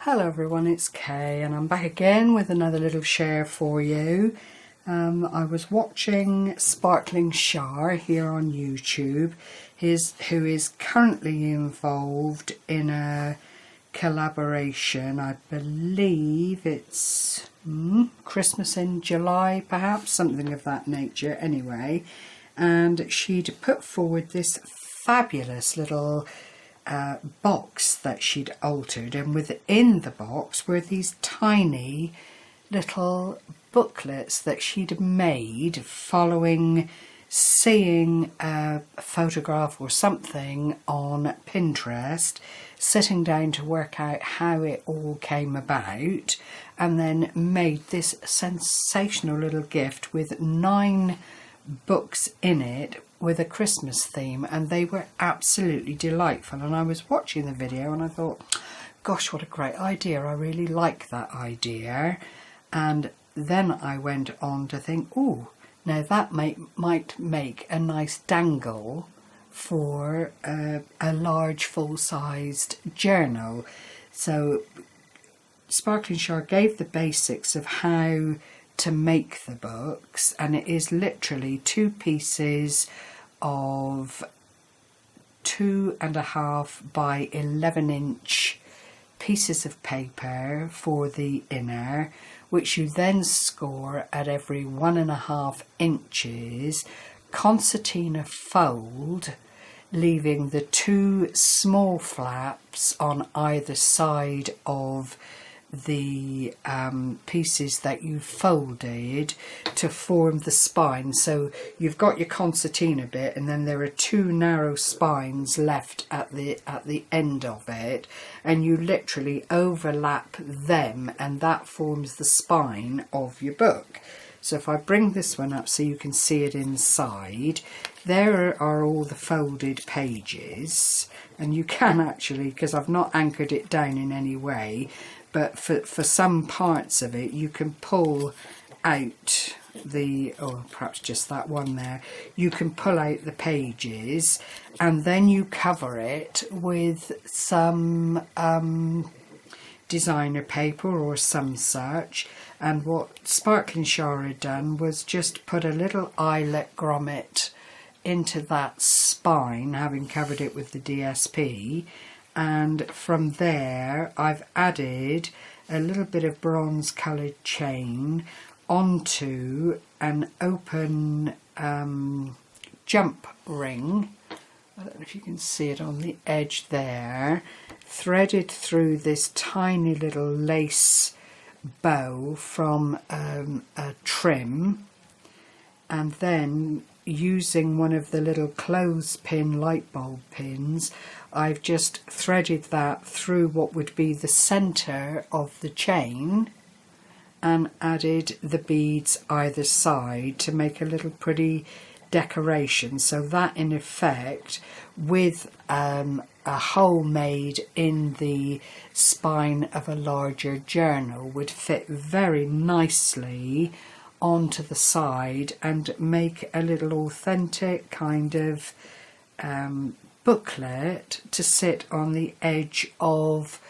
Hello everyone, it's Kay and I'm back again with another little share for you. I was watching Sparkling Char here on YouTube, who is currently involved in a collaboration. I believe it's Christmas in July, perhaps, something of that nature anyway. And she'd put forward this fabulous little box that she'd altered, and within the box were these tiny little booklets that she'd made following seeing a photograph or something on Pinterest, sitting down to work out how it all came about, and then made this sensational little gift with 9 books in it with a Christmas theme, and they were absolutely delightful. And I was watching the video and I thought, gosh, what a great idea, I really like that idea. And then I went on to think, oh, now that might make a nice dangle for a large full-sized journal. So Sparkling Char gave the basics of how to make the books, and it is literally 2 pieces of 2.5 by 11-inch pieces of paper for the inner, which you then score at every 1.5 inches, concertina fold, leaving the 2 small flaps on either side of the pieces that you folded to form the spine. So you've got your concertina bit, and then there are 2 narrow spines left at the end of it, and you literally overlap them, and that forms the spine of your book. So if I bring this one up so you can see it inside, there are all the folded pages, and you can actually, because I've not anchored it down in any way, but for some parts of it you can pull out the, or perhaps just that one there, you can pull out the pages, and then you cover it with some designer paper or some such. And what Sparkling Char had done was just put a little eyelet grommet into that spine, having covered it with the D.S.P, and from there I've added a little bit of bronze coloured chain onto an open jump ring. I don't know if you can see it on the edge there, threaded through this tiny little lace bow from a trim, and then using one of the little clothespin light bulb pins, I've just threaded that through what would be the centre of the chain and added the beads either side to make a little pretty decoration. So that in effect, with a hole made in the spine of a larger journal, would fit very nicely onto the side and make a little authentic kind of booklet to sit on the edge of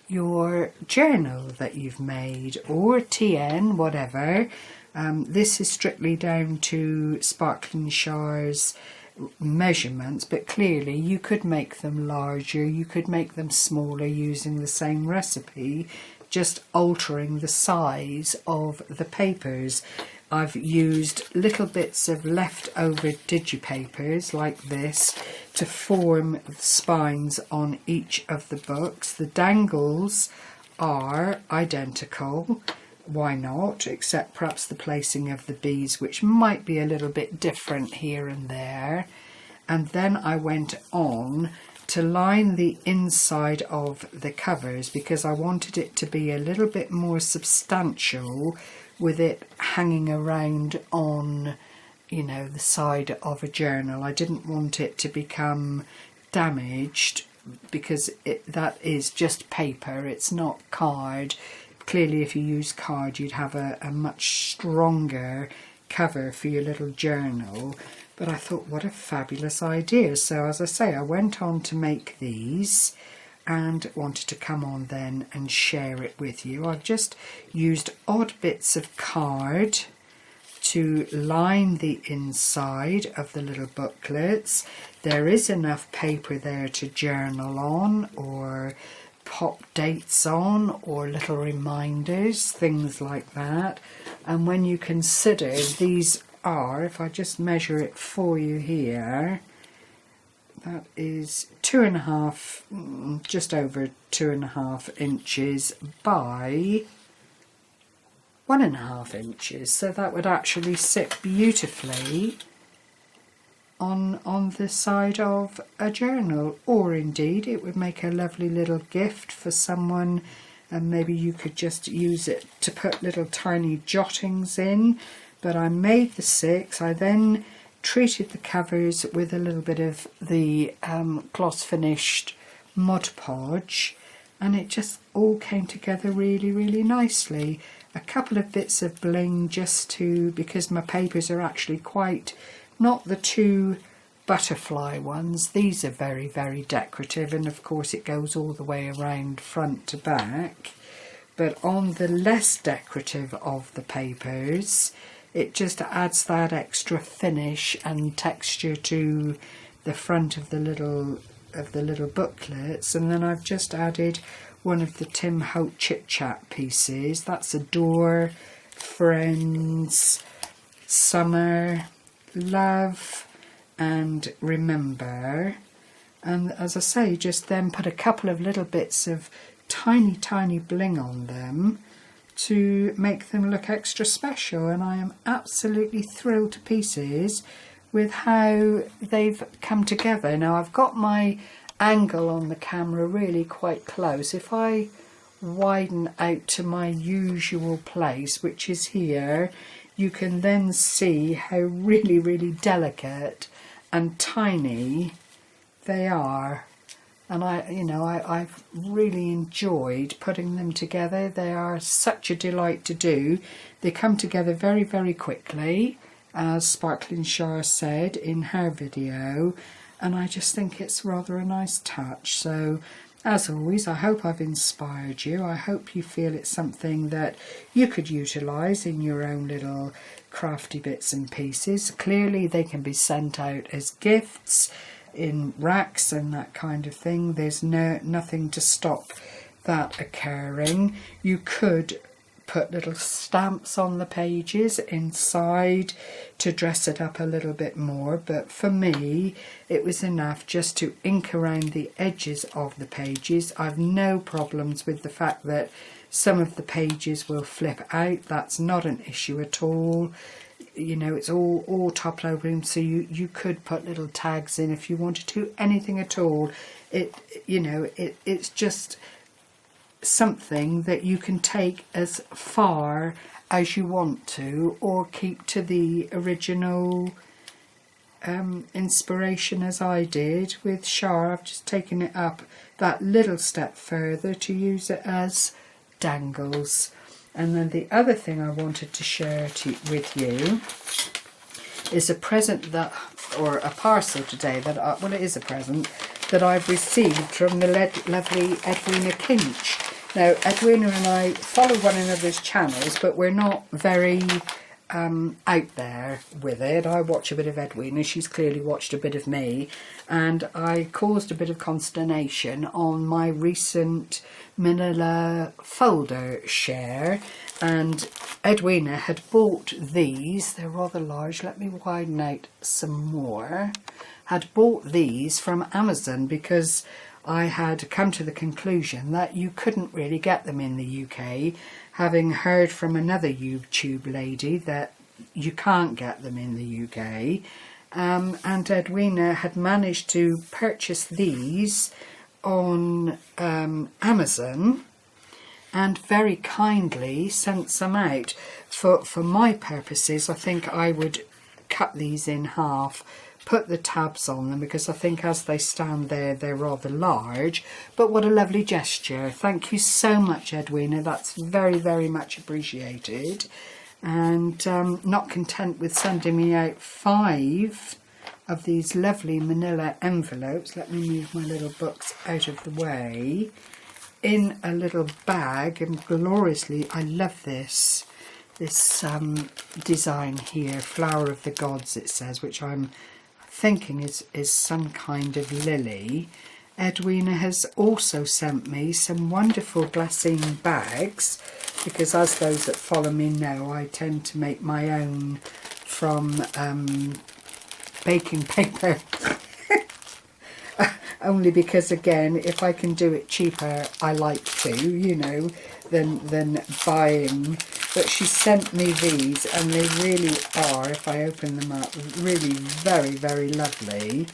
your journal that you've made, or TN, whatever. This is strictly down to Sparkling Char's measurements, but clearly you could make them larger, you could make them smaller using the same recipe, just altering the size of the papers. I've used little bits of leftover digipapers like this to form the spines on each of the books. The dangles are identical, why not, except perhaps the placing of the beads, which might be a little bit different here and there. And then I went on to line the inside of the covers because I wanted it to be a little bit more substantial, with it hanging around on, you know, the side of a journal. I didn't want it to become damaged because that is just paper, it's not card. Clearly if you use card you'd have a much stronger cover for your little journal. But I thought, what a fabulous idea. So as I say, I went on to make these, and wanted to come on then and share it with you. I've just used odd bits of card to line the inside of the little booklets. There is enough paper there to journal on or pop dates on or little reminders, things like that. And when you consider these are, if I just measure it for you here, that is 2.5, just over 2.5 inches by 1.5 inches, so that would actually sit beautifully on the side of a journal, or indeed it would make a lovely little gift for someone, and maybe you could just use it to put little tiny jottings in. But I made the 6. I then treated the covers with a little bit of the gloss finished Mod Podge, and it just all came together really, really nicely. A couple of bits of bling just to, because my papers are actually quite, not the 2 butterfly ones, these are very, very decorative, and of course it goes all the way around front to back. But on the less decorative of the papers, it just adds that extra finish and texture to the front of the little booklets. And then I've just added one of the Tim Holt Chit Chat pieces. That's Adore, Friends, Summer, Love and Remember. And as I say, just then put a couple of little bits of tiny bling on them to make them look extra special. And I am absolutely thrilled to pieces with how they've come together. Now I've got my angle on the camera really quite close. If I widen out to my usual place, which is here, you can then see how really, really delicate and tiny they are. And I've really enjoyed putting them together. They are such a delight to do. They come together very, very quickly, as Sparkling Char said in her video, and I just think it's rather a nice touch. So as always, I hope I've inspired you. I hope you feel it's something that you could utilise in your own little crafty bits and pieces. Clearly they can be sent out as gifts in racks and that kind of thing. There's nothing to stop that occurring. You could put little stamps on the pages inside to dress it up a little bit more, but for me it was enough just to ink around the edges of the pages. I've no problems with the fact that some of the pages will flip out. That's not an issue at all. You know, it's all top loading, so you could put little tags in if you wanted to, anything at all. It's just something that you can take as far as you want to, or keep to the original inspiration as I did with Char. I've just taken it up that little step further to use it as dangles. And then the other thing I wanted to share with you is a present that, or a parcel today that, well, it is a present that I've received from the lovely Edwina Kinch. Now, Edwina and I follow one another's channels, but we're not very out there with it. I watch a bit of Edwina, she's clearly watched a bit of me, and I caused a bit of consternation on my recent manila folder share, and Edwina had bought these. They're rather large, let me widen out some more. Had bought these from Amazon because I had come to the conclusion that you couldn't really get them in the UK, having heard from another YouTube lady that you can't get them in the UK. And Edwina had managed to purchase these on Amazon and very kindly sent some out. For my purposes, I think I would cut these in half, put the tabs on them, because I think as they stand there they're rather large. But what a lovely gesture. Thank you so much, Edwina, that's very, very much appreciated. And not content with sending me out 5, of these lovely manila envelopes. Let me move my little books out of the way. In a little bag, and gloriously, I love this design here, Flower of the Gods it says, which I'm thinking is some kind of lily. Edwina has also sent me some wonderful glassine bags, because as those that follow me know, I tend to make my own from baking paper. Only because, again, if I can do it cheaper, I like to, you know, than buying. But she sent me these, and they really are, if I open them up, really very, very lovely.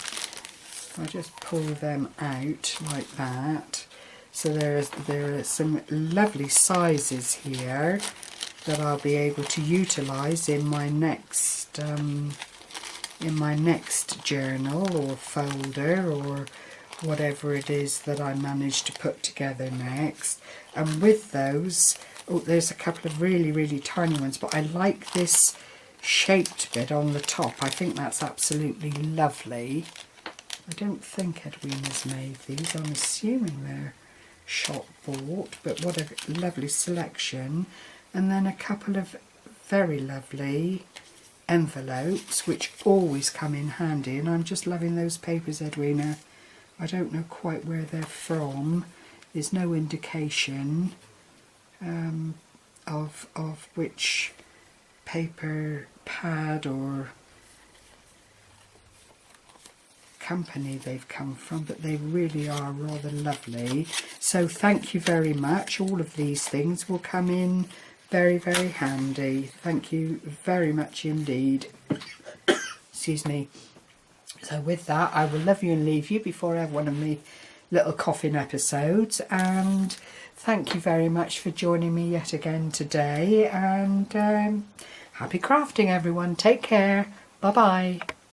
I'll just pull them out like that. So there are some lovely sizes here that I'll be able to utilise in my next journal or folder or whatever it is that I manage to put together next. And with those, oh, there's a couple of really, really tiny ones, but I like this shaped bit on the top. I think that's absolutely lovely. I don't think Edwina's made these. I'm assuming they're shop bought, but what a lovely selection. And then a couple of very lovely envelopes, which always come in handy, and I'm just loving those papers, Edwina. I don't know quite where they're from. There's no indication of which paper pad or company they've come from, but they really are rather lovely. So thank you very much. All of these things will come in very, very handy. Thank you very much indeed. Excuse me. So with that, I will love you and leave you before I have one of my little coughing episodes. And thank you very much for joining me yet again today. And happy crafting, everyone. Take care. Bye-bye.